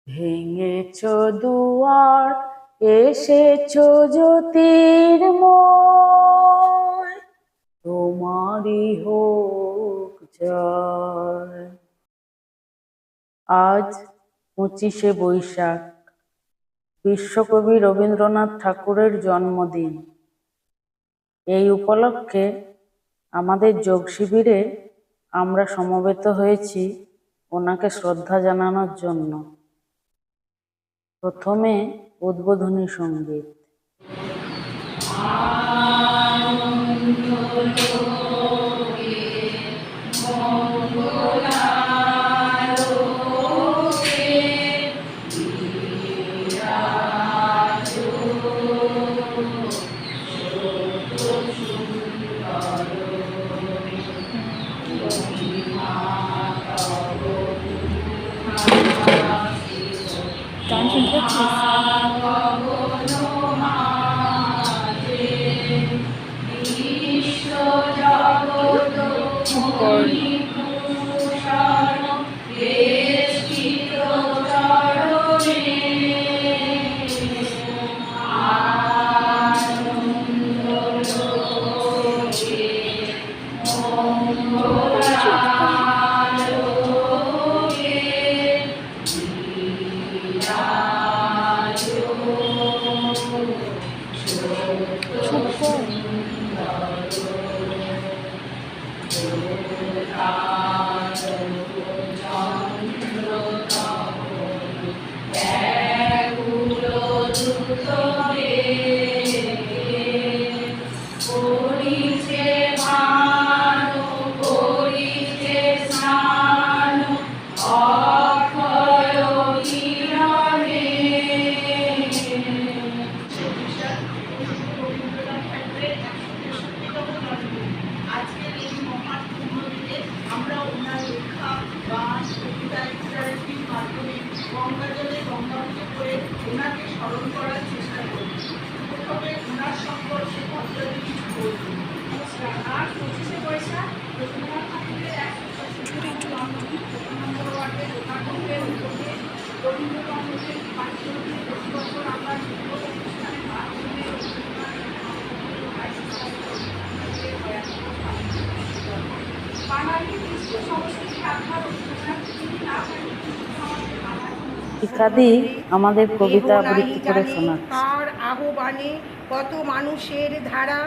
ভেঙেছ দুয়ার, এসেছ জ্যোতির্ময়, তোমারই হোক জয়। আজ 25শে বৈশাখ, বিশ্বকবি রবীন্দ্রনাথ ঠাকুরের জন্মদিন। এই উপলক্ষে আমাদের যোগ শিবিরে আমরা সমবেত হয়েছি ওনাকে শ্রদ্ধা জানানোর জন্য। প্রথমে উদ্বোধনী সঙ্গীত। ইত্যাদি আমাদের কবিতা আবৃত্তি করে শোনাচ্ছে। আর আহ্বানে কত মানুষের ধারা,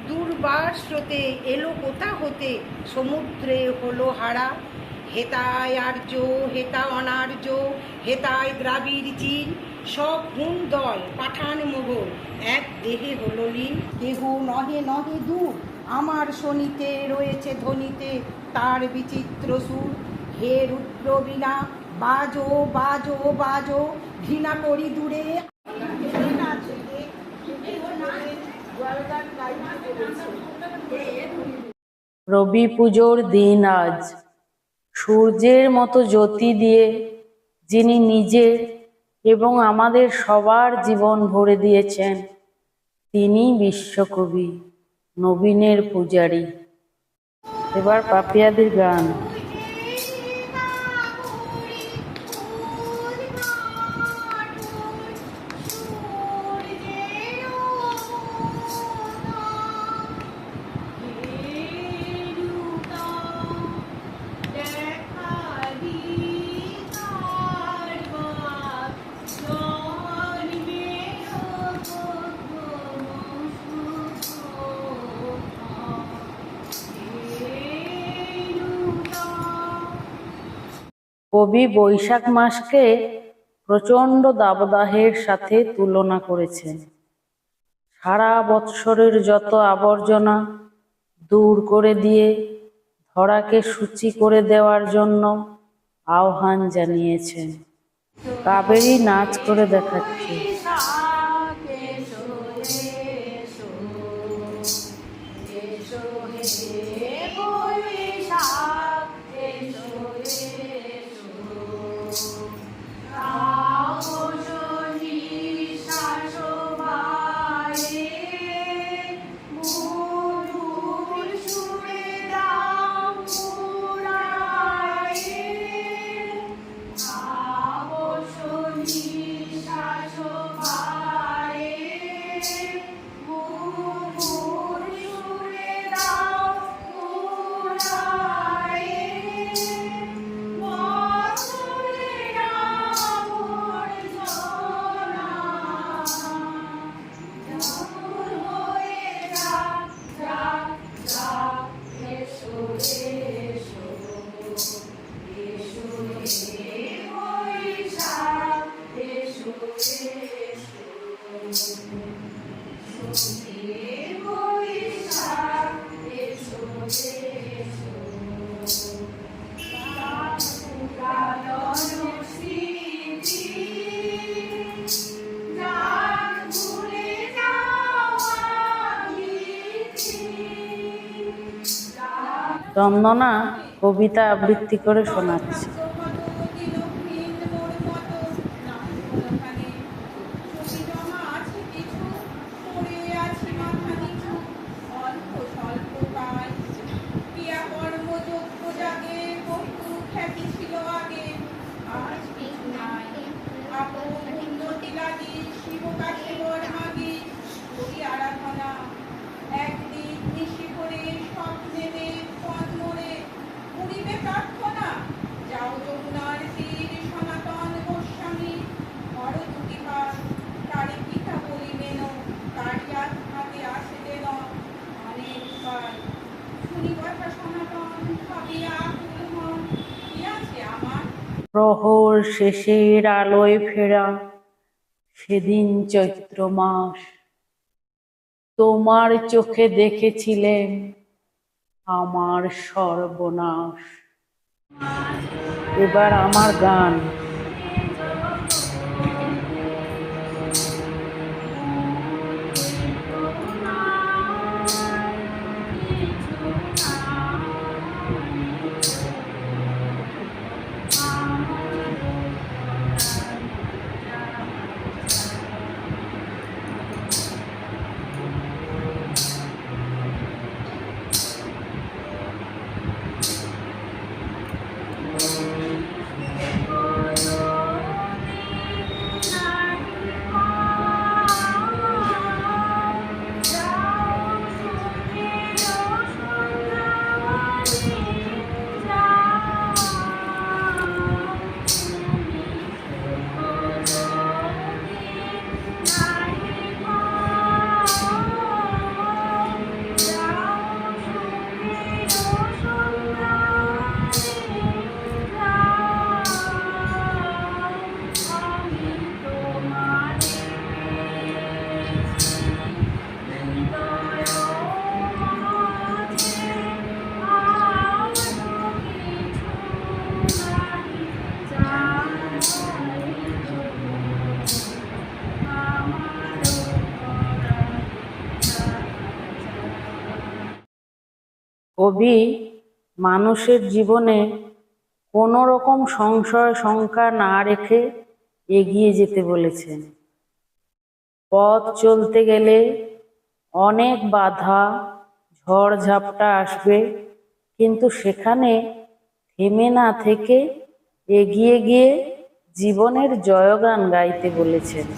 দুর্বার স্রোতে এলো কোথা হতে, সমুদ্রে হলো হারা। হেতায় আর্য, হেতা অনার্য, হেতায় দ্রাবিড় চীন, সব হুন দল পাঠান মোগল, এক দেহে হলো লীন। কেহ নহে নহে দূর, আমার শনিতে রয়েছে ধ্বনিতে তার বিচিত্র সুর। হে রুদ্র বীণা, বাজো বাজো বাজো, ঘৃণা করি দূরে। রবি পুজোর দিন আজ, সূর্যের মতো জ্যোতি দিয়ে যিনি নিজের এবং আমাদের সবার জীবন ভরে দিয়েছেন, তিনি বিশ্বকবি নবীনের পূজারী। এবার পাপিয়াদের গান। কবি বৈশাখ মাসকে প্রচণ্ড দাবদাহের সাথে তুলনা করেছেন। সারা বৎসরের যত আবর্জনা দূর করে দিয়ে ধরাকে শুচি করে দেওয়ার জন্য আহ্বান জানিয়েছেন। কাবেরী নাচ করে দেখাচ্ছে। চন্দনা কবিতা আবৃত্তি করে শোনাচ্ছে। একদিন নিশি করে স্বপ্নেতে পথ মোড়ে পুরিবে প্রার্থনা যাও যমুনার তীর সনাতন গোস্বামী হর দুটি হাত তারি পিতা বলিবেন তারি হাতে আসিতে ন অনেক বার শুনি কথা সনাতন ভাবিয়া আকুল হন কি আছে আমার প্রহর শেষের আলোয় ফেরা সেদিন চৈত্র মাস, তোমার চোখে দেখেছিলেন আমার সর্বনাশ। এবার আমার গান। কবি মানুষের জীবনে কোনো রকম সংশয় শঙ্কা না রেখে এগিয়ে যেতে বলেছেন। পথ চলতে গেলে অনেক বাধা ঝড়-ঝাপটা আসবে, কিন্তু সেখানে থেমে না থেকে এগিয়ে গিয়ে জীবনের জয়গান গাইতে বলেছেন।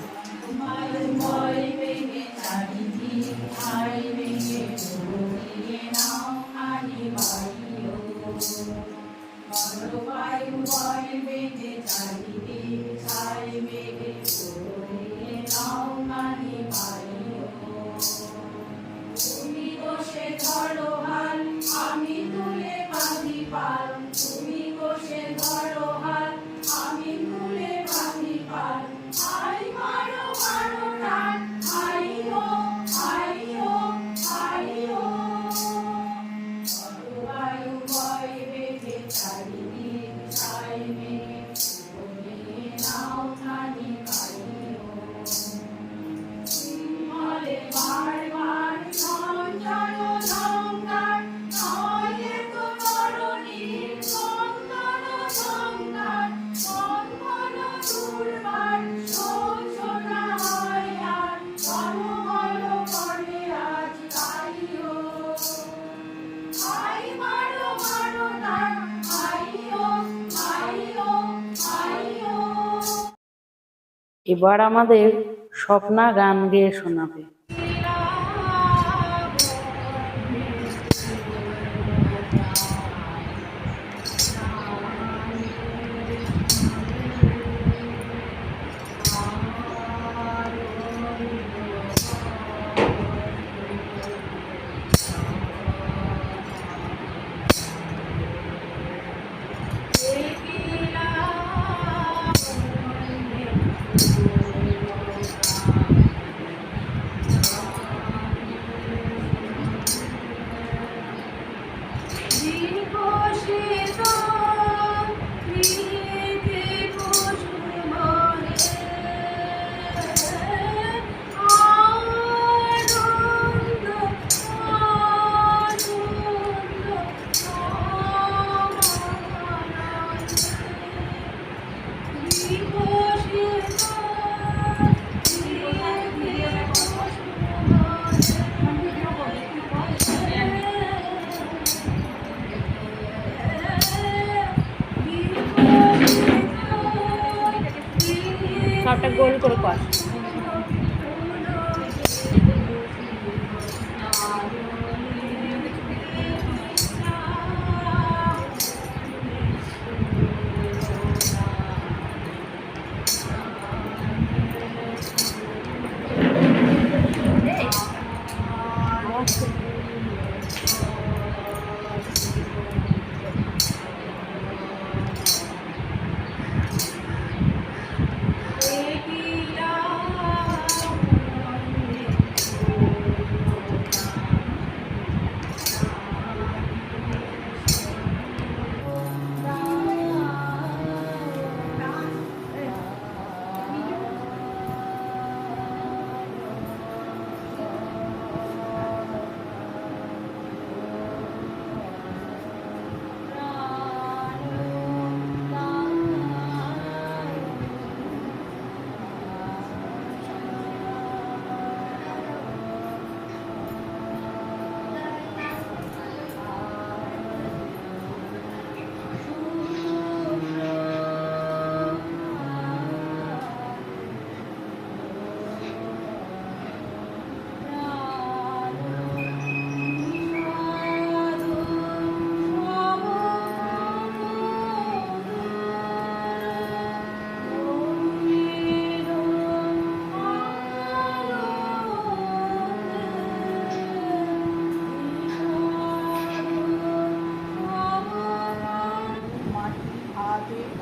এবার আমাদের স্বপ্না গান গেয়ে শোনাবে। সবটা গোল করে কর।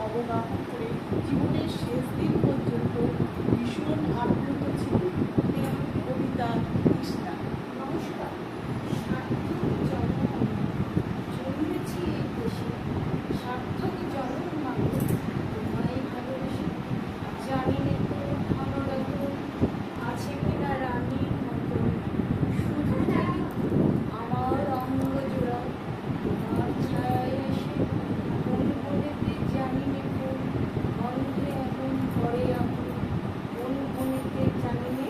অবগাহন করে জীবনের শেষ দিন পর্যন্ত ভীষণ আপ্লুত ছিলেন কবিতা কৃষ্ণা। নমস্কার। সার্থক জন্ম জন্মেছি এই দেশে, সার্থক জন্ম মাত্র তোমায় ভালোবেসে। জানি নে তো ভালো লাগতো আছে কিনা রানীর মতো, শুধু জানি আমার অঙ্গ জোড়া তোমার ছায়ায় এসে কোন কোণেতে জানি নে কোন গন্ধে এখন পরে আমি কোন কোণেতে জানি নে।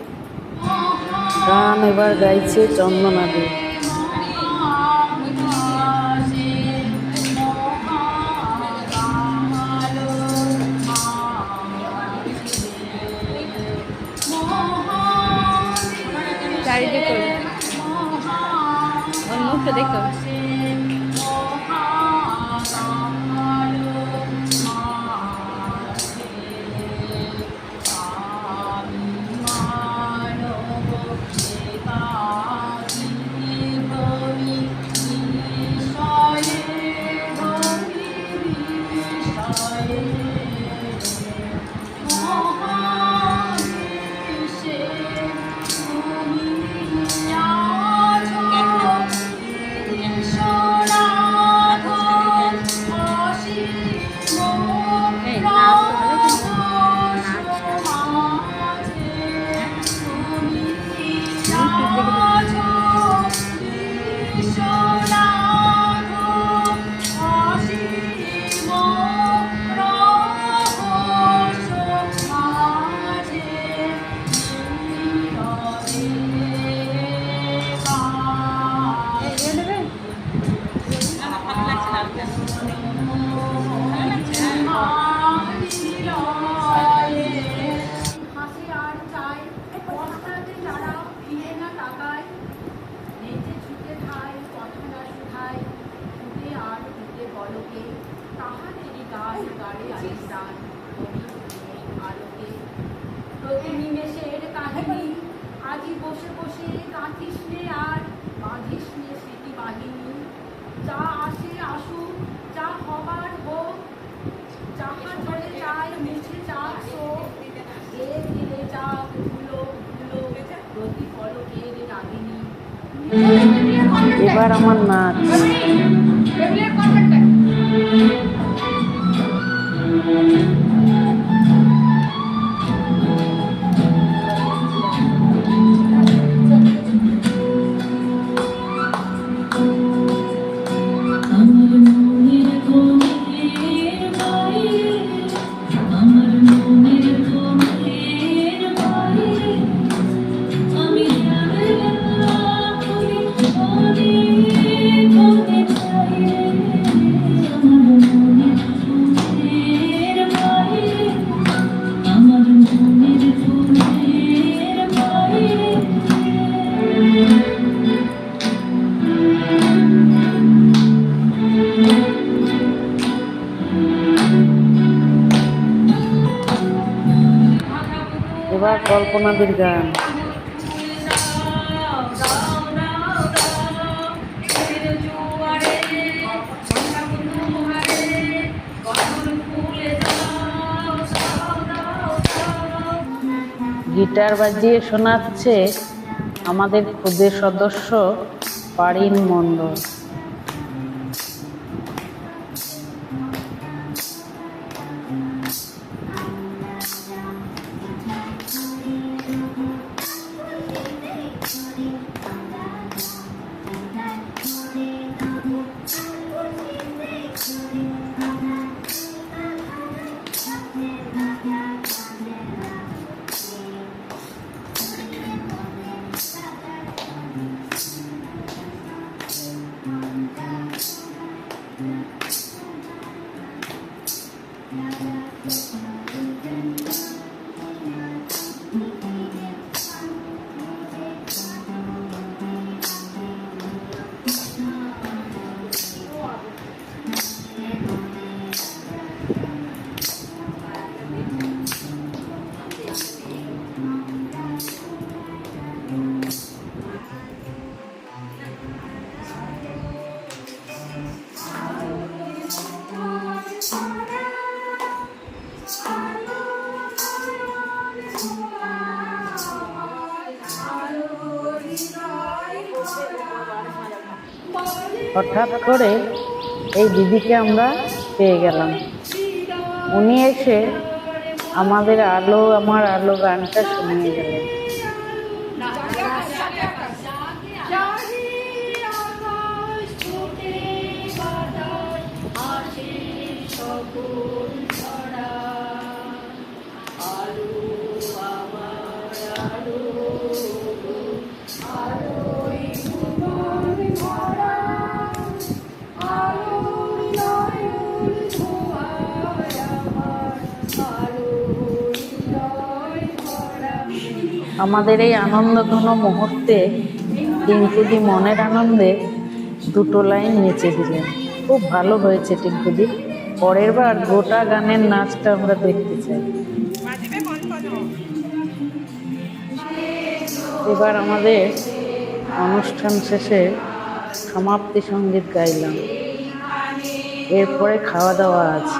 গান এবার গাইছে চন্দনা দে। চারিদিকে ওর মুখটা দেখতে হবে। হাসি আর চায় বস্তাতে যারা ফিরে না তাকায়, নেচে ছুটে খায় কথা না শুধায়, ফুটে আর ফুটে বলকে তাহাদেরই গান গাড়ে আলিস্তান আলোকে। প্রতি নিমেষের কাহিনী আজি বসে বসে কাঁথিস নে আর বাঁধিস নে স্মৃতি বাহিনী। যা আসে আসুক, যা হবার হোক, যাহা চলে যায় মুছে যাক শোক, ধীরে ধীরে যাক ধুলো ধুলো প্রতি পলকের রাগিনী। এবার আমার নাচ। আমি এবার কল্পনাদের গান। গিটার বাজিয়ে শোনাচ্ছে আমাদের খুদে সদস্য পারিন মণ্ডল। হঠাৎ করে এই দিদিকে আমরা পেয়ে গেলাম। উনি এসে আমাদের আলো আমার আলো গানটা শুনিয়ে গেলেন। আমাদের এই আনন্দঘন মুহূর্তে টিঙ্কুদি মনের আনন্দে দুটো লাইন নেচে দিলেন। খুব ভালো হয়েছে টিঙ্কুদি, পরের বার গোটা গানের নাচটা আমরা দেখতে চাই। এবার আমাদের অনুষ্ঠান শেষে সমাপ্তি সঙ্গীত গাইলাম, এরপরে খাওয়া দাওয়া আছে।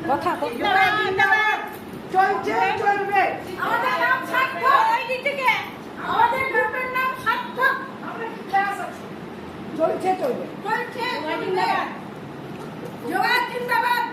কথা চলছে চলবে। আমাদের নাম সার্থক। আমাদের গ্রুপের নাম সার্থক। আমরা ক্লাস আছে, চলছে চলবে, চলছে। জিন্দাবাদ, জোগাড় জিন্দাবাদ।